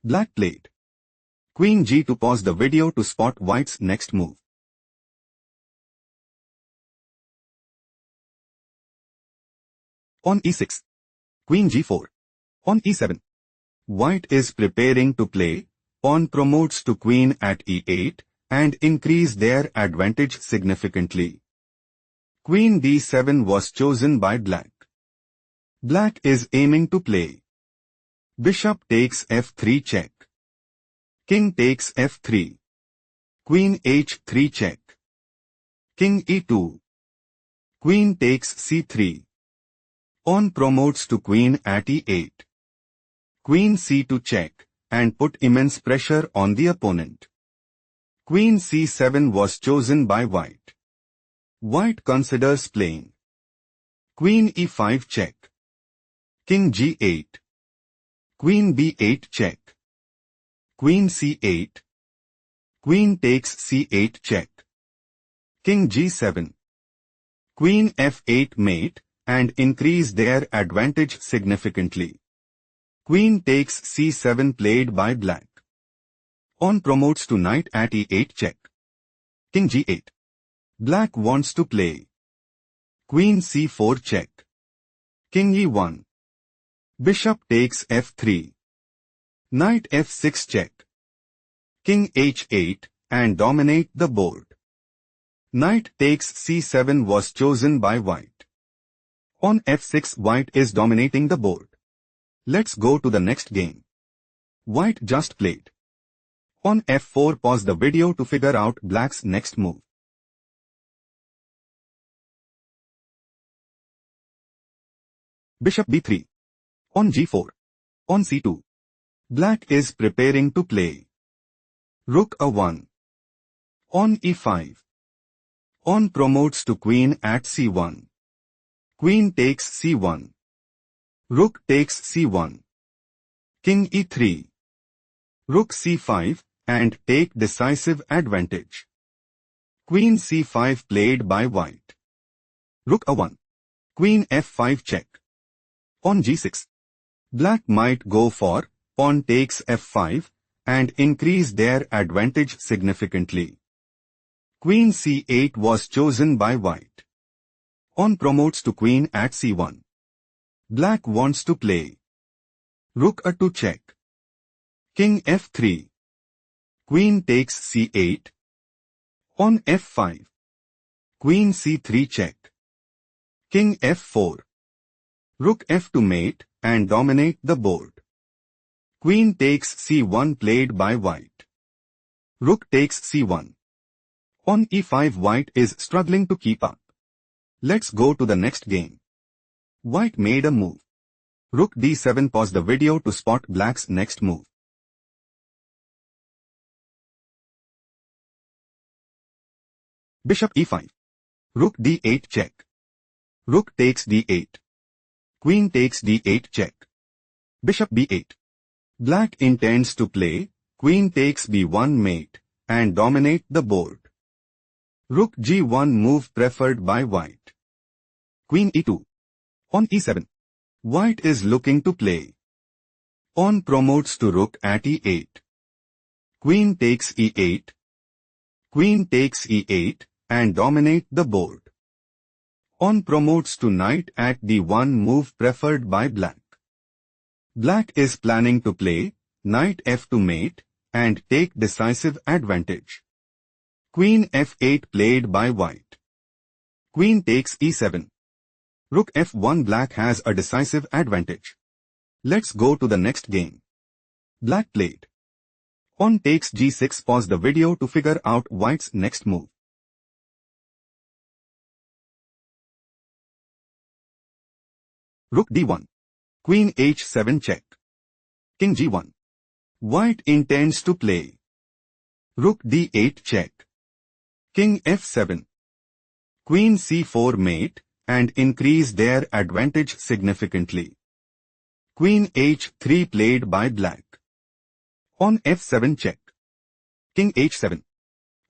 Black played Queen G2. Pause the video to spot White's next move. On E6. Queen G4. On E7. White is preparing to play. Pawn promotes to Queen at E8 and increase their advantage significantly. Queen D7 was chosen by Black. Black is aiming to play. Bishop takes F3 check. King takes F3. Queen H3 check. King E2. Queen takes C3. Pawn promotes to Queen at E8. Queen C2 check, and put immense pressure on the opponent. Queen C7 was chosen by White. White considers playing. Queen E5 check. King G8. Queen B8 check. Queen C8. Queen takes C8 check. King G7. Queen F8 mate, and increase their advantage significantly. Queen takes C7 played by Black. Pawn promotes to knight at E8 check. King G8. Black wants to play. Queen C4 check. King E1. Bishop takes F3. Knight F6 check. King H8, and dominate the board. Knight takes C7 was chosen by White. On F6 White is dominating the board. Let's go to the next game. White just played. On F4 pause the video to figure out Black's next move. Bishop B3. On G4. On C2. Black is preparing to play. Rook A1. On E5. Pawn promotes to Queen at C1. Queen takes C1. Rook takes C1. King E3. Rook C5, and take decisive advantage. Queen C5 played by White. Rook A1. Queen F5 check. On G6. Black might go for pawn takes F5 and increase their advantage significantly. Queen C8 was chosen by White. Pawn promotes to Queen at C1. Black wants to play. Rook A2 check. King F3. Queen takes C8. On F5. Queen C3 check. King F4. Rook F2 mate, and dominate the board. Queen takes C1 played by White. Rook takes C1. On E5 White is struggling to keep up. Let's go to the next game. White made a move. Rook D7. Pause the video to spot Black's next move. Bishop E5. Rook D8 check. Rook takes D8. Queen takes D8 check. Bishop B8. Black intends to play. Queen takes B1 mate, and dominate the board. Rook G1 move preferred by White. Queen E2. On E7. White is looking to play. Pawn promotes to Rook at E8. Queen takes E8. Queen takes E8, and dominate the board. Pawn promotes to knight at D1 move preferred by Black. Black is planning to play knight F2 mate, and take decisive advantage. Queen F8 played by White. Queen takes E7. Rook F1. Black has a decisive advantage. Let's go to the next game. Black played. Pawn takes G6. Pause the video to figure out White's next move. Rook D1. Queen H7 check. King G1. White intends to play. Rook D8 check. King F7. Queen C4 mate, and increase their advantage significantly. Queen H3 played by Black. On F7 check. King H7.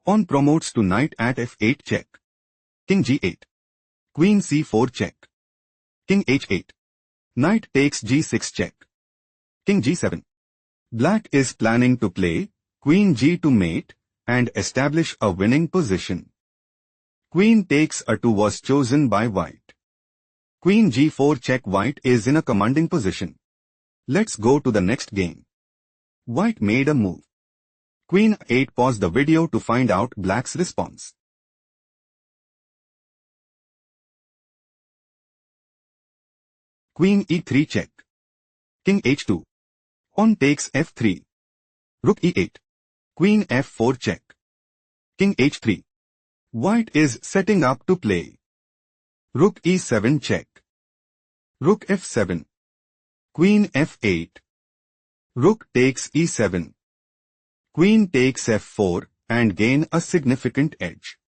Pawn promotes to knight at F8 check. King G8. Queen C4 check. King H8. Knight takes G6 check. King G7. Black is planning to play Queen G to mate and establish a winning position. Queen takes a2 was chosen by White. Queen G4 check. White is in a commanding position. Let's go to the next game. White made a move. Queen 8. Pause the video to find out Black's response. Queen E3 check. King H2. Pawn takes F3. Rook E8. Queen F4 check. King H3. White is setting up to play. Rook E7 check. Rook F7. Queen F8. Rook takes E7. Queen takes F4 and gain a significant edge.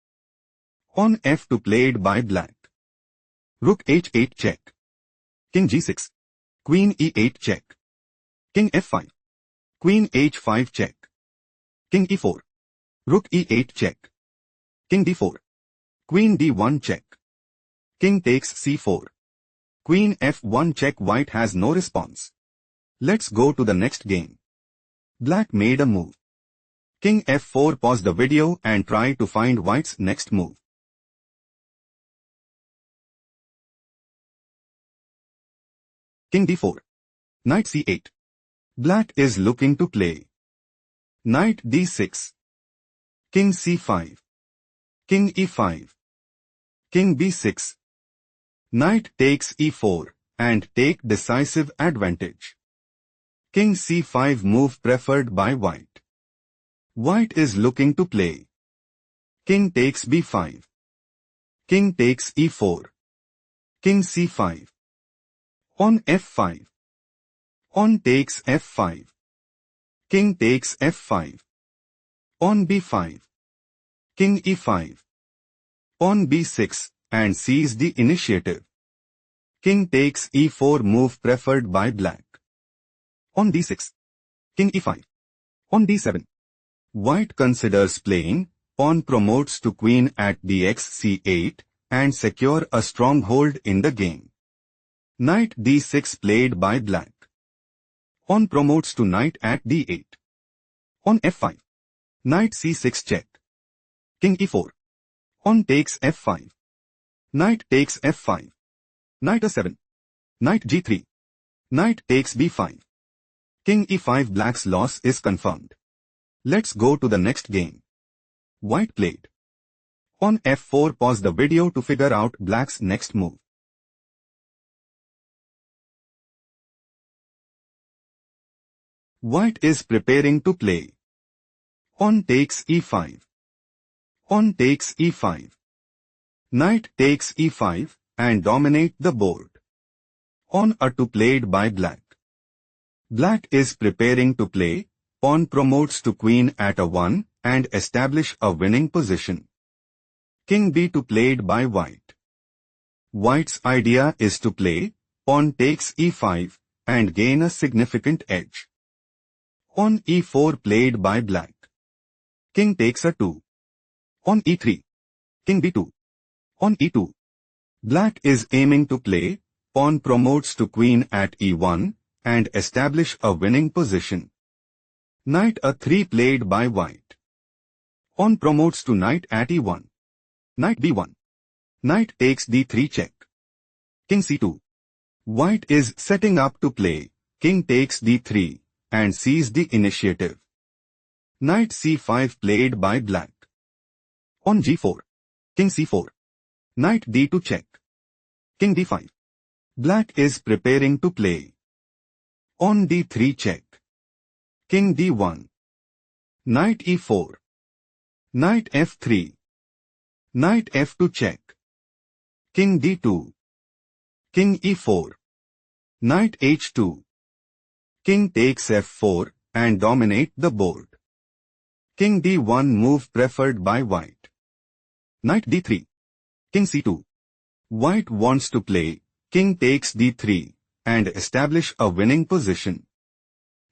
Pawn F2 played by Black. Rook H8 check. King G6. Queen E8 check. King F5. Queen H5 check. King E4. Rook E8 check. King D4. Queen D1 check. King takes C4. Queen F1 check. White has no response. Let's go to the next game. Black made a move. King F4. Pause the video and try to find White's next move. King D4. Knight C8. Black is looking to play. Knight D6. King C5. King E5. King B6. Knight takes E4 and take decisive advantage. King C5 move preferred by White. White is looking to play. King takes B5. King takes E4. King C5. Pawn F5. Pawn takes F5. King takes F5. Pawn B5. King E5. Pawn B6 and seize the initiative. King takes E4 move preferred by Black. Pawn D6. King E5. Pawn D7. White considers playing. Pawn promotes to queen at dx C8 and secure a stronghold in the game. Knight D6 played by Black. Pawn promotes to knight at D8. Pawn F5. Knight C6 check. King E4. Pawn takes F5. Knight takes F5. Knight A7. Knight G3. Knight takes B5. King E5. Black's loss is confirmed. Let's go to the next game. White played. Pawn F4. Pause the video to figure out Black's next move. White is preparing to play. Pawn takes E5. Pawn takes E5. Knight takes E5 and dominate the board. Pawn A2 played by Black. Black is preparing to play. Pawn promotes to queen at A1 and establish a winning position. King B2 played by White. White's idea is to play. Pawn takes E5 and gain a significant edge. Pawn E4 played by Black. King takes A2. Pawn E3. King B2. Pawn E2. Black is aiming to play. Pawn promotes to queen at E1 and establish a winning position. Knight A3 played by White. Pawn promotes to knight at E1. Knight B1. Knight takes D3 check. King C2. White is setting up to play. King takes D3 and seize the initiative. Knight C5 played by Black. Pawn G4. King C4. Knight D2 check. King D5. Black is preparing to play. Pawn D3 check. King D1. Knight E4. Knight F3. Knight F2 check. King D2. King E4. Knight H2. King takes F4 and dominate the board. King D1 move preferred by White. Knight D3. King C2. White wants to play. King takes D3 and establish a winning position.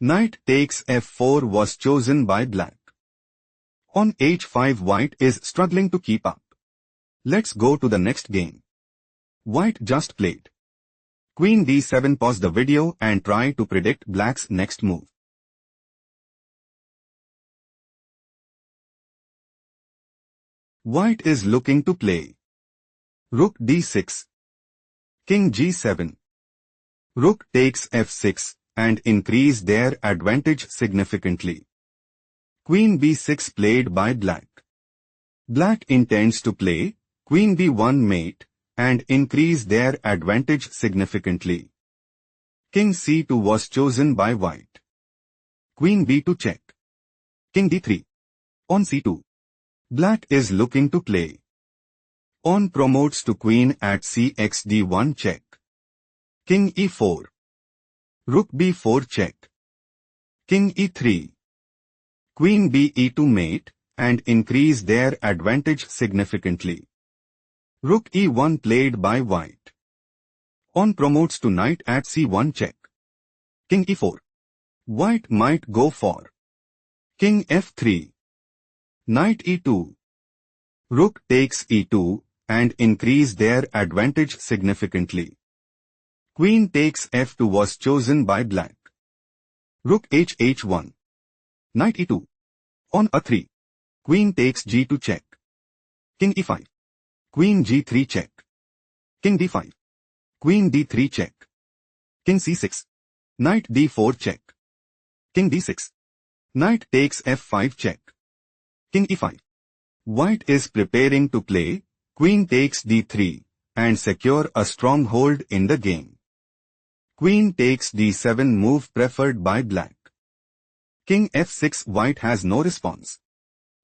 Knight takes F4 was chosen by Black. On H5 White is struggling to keep up. Let's go to the next game. White just played. Queen D7. Pause the video and try to predict Black's next move. White is looking to play rook d6, king g7. Rook takes f6 and increase their advantage significantly. Queen b6 played by black. Black intends to play queen b1 mate and increase their advantage significantly. King c2 was chosen by white. Queen b2 check. King d3. On c2. Black is looking to play. Pawn promotes to queen at cx d1 check. King e4. Rook b4 check. King e3. Queen b e2 mate and increase their advantage significantly. Rook e1 played by white. Pawn promotes to knight at c1 check. King e4. White might go for king f3. Knight e2. Rook takes e2 and increase their advantage significantly. Queen takes f2 was chosen by black. Rook h1. Knight e2. On a3. Queen takes g2 check. King e5. Queen g3 check. King d5. Queen d3 check. King c6. Knight d4 check. King d6. Knight takes f5 check. King e5. White is preparing to play queen takes d3 and secure a stronghold in the game. Queen takes d7 move preferred by black. King f6. White has no response.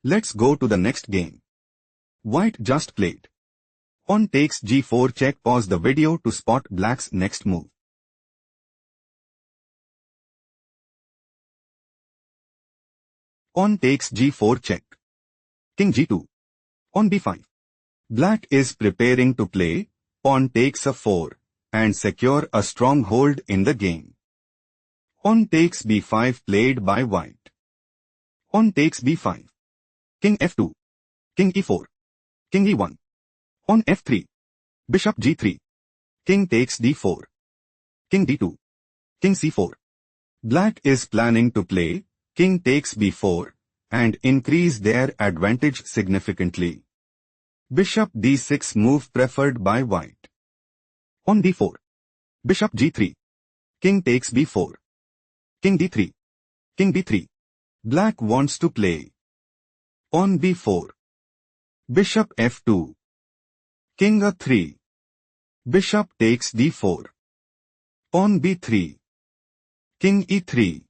Let's go to the next game. White just played. Pawn takes g4 check. Pause the video to spot black's next move. Pawn takes g4 check. King g2. On b5. Black is preparing to play pawn takes a4 and secure a stronghold in the game. Pawn takes b5 played by white. Pawn takes b5. King f2. King e4. King e1. On f3. Bishop g3. King takes d4. King d2. King c4. Black is planning to play king takes b4 and increase their advantage significantly. Bishop d6 move preferred by white. On d4. Bishop g3. King takes b4. King d3. King b3. Black wants to play. On b4. Bishop f2. King a3. Bishop takes d4. On b3. King e3.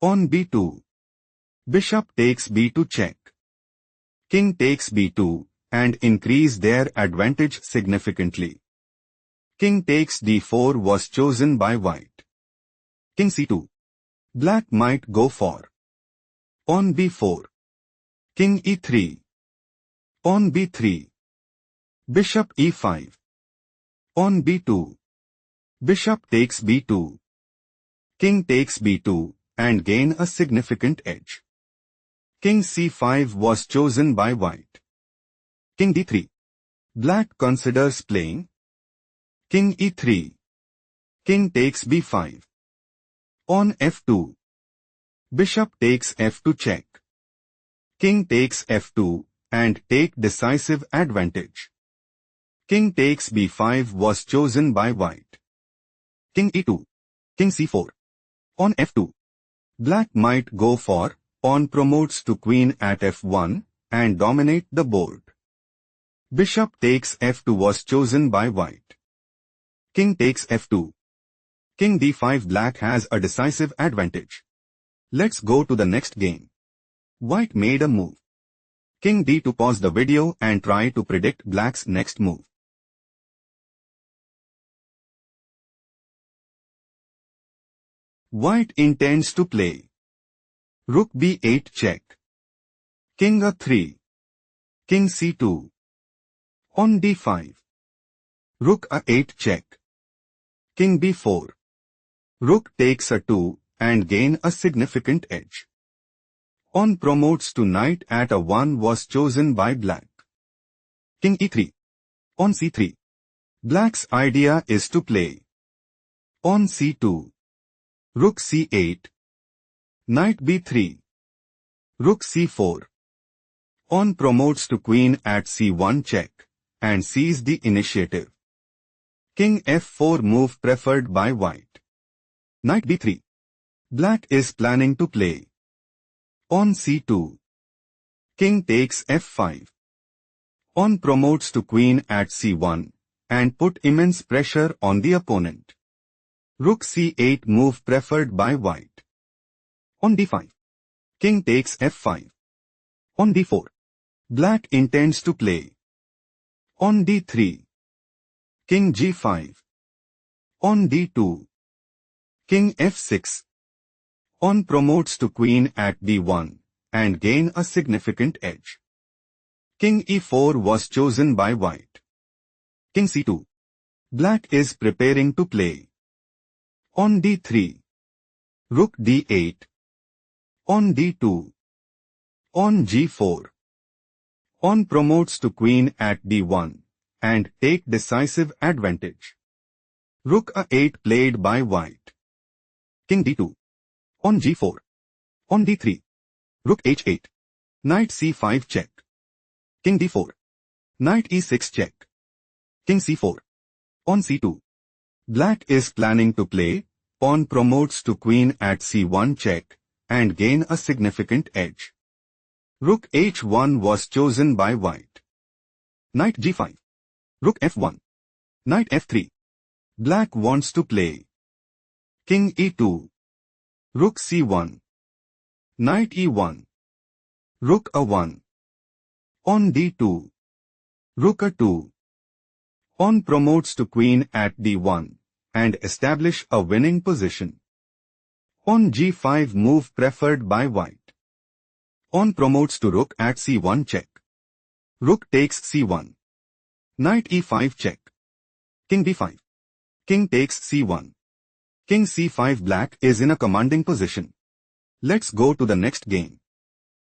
On b2. Bishop takes b2 check. King takes b2 and increase their advantage significantly. King takes d4 was chosen by white. King c2. Black might go for. On b4. King e3. On b3. Bishop e5. On b2. Bishop takes b2. King takes b2 and gain a significant edge. King c5 was chosen by white. King d3. Black considers playing. King e3. King takes b5. On f2. Bishop takes f2 check. King takes f2 and take decisive advantage. King takes b5 was chosen by white. King e2. King c4. On f2. Black might go for pawn promotes to queen at f1 and dominate the board. Bishop takes f2 was chosen by white. King takes f2. King d5. Black has a decisive advantage. Let's go to the next game. White made a move. King d2. Pause the video and try to predict black's next move. White intends to play rook b8 check. King a3. King c2. On d5. Rook a8 check. King b4. Rook takes a2 and gain a significant edge. Pawn promotes to knight at a1 was chosen by black. King e3. On c3. Black's idea is to play. On c2. Rook c8. Knight b3. Rook c4. Pawn promotes to queen at c1 check and sees the initiative. King f4 move preferred by white. Knight b3. Black is planning to play. Pawn c2. King takes f5. Pawn promotes to queen at c1 and put immense pressure on the opponent. Rook c8 move preferred by white. On d5. King takes f5. On d4. Black intends to play. On d3. King g5. On d2. King f6. Pawn promotes to queen at d1 and gain a significant edge. King e4 was chosen by white. King c2. Black is preparing to play. On d3. Rook d8. On d2. On g4. Pawn promotes to queen at d1 and take decisive advantage. Rook a8 played by white. King d2. On g4. On d3. Rook h8. Knight c5 check. King d4. Knight e6 check. King c4. On c2. Black is planning to play. Pawn promotes to queen at c1 check and gain a significant edge. Rook h1 was chosen by white. Knight g5. Rook f1. Knight f3. Black wants to play. King e2. Rook c1. Knight e1. Rook a1. On d2. Rook a2. Pawn promotes to queen at d1 and establish a winning position. On g5 move preferred by white. Pawn promotes to rook at c1 check. Rook takes c1. Knight e5 check. King d5. King takes c1. King c5. Black is in a commanding position. Let's go to the next game.